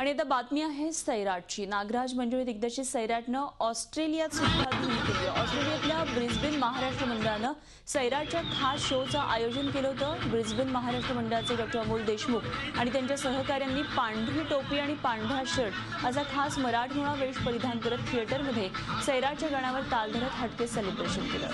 आणि आता बातमी आहे सैराटची। नागराज मंजुळे दिग्दर्शित सैराटनं ऑस्ट्रेलियात सुद्धा धूम केली। ऑस्ट्रेलियातल्या ब्रिस्बेन महाराष्ट्र मंडळानं सैराटच्या खास शोचं आयोजन केलं होतं। ब्रिस्बेन महाराष्ट्र मंडळाचे डॉ. अमोल देशमुख आणि त्यांच्या सहकाऱ्यांनी पांढरी टोपी आणि पांढरा शर्ट असा खास मराठमोळा वेश परिधान करत थिएटरमध्ये सैराटच्या गाण्यावर ताल धरत हटके सेलिब्रेशन केलं।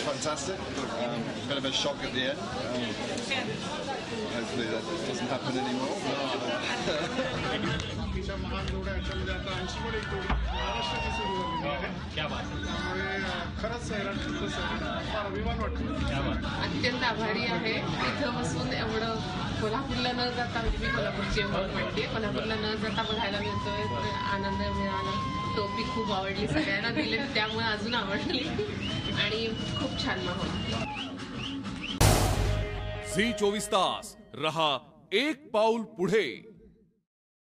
Fantastic. Bit of a shock at the end. Hopefully that doesn't happen anymore. अत्यंत आभारी आहे इथं बसून एवढं कोल्हापूरला न जाता मी कोल्हापूरची म्हणते कोल्हापूरला न जाता बघायला मिळतोय आनंद मिळाला। टोपी खूप आवडली सगळ्यांना दिली त्यामुळे अजून आवडली आणि खूप छान माहोल। झी 24 तास रहा एक पाऊल पुढे।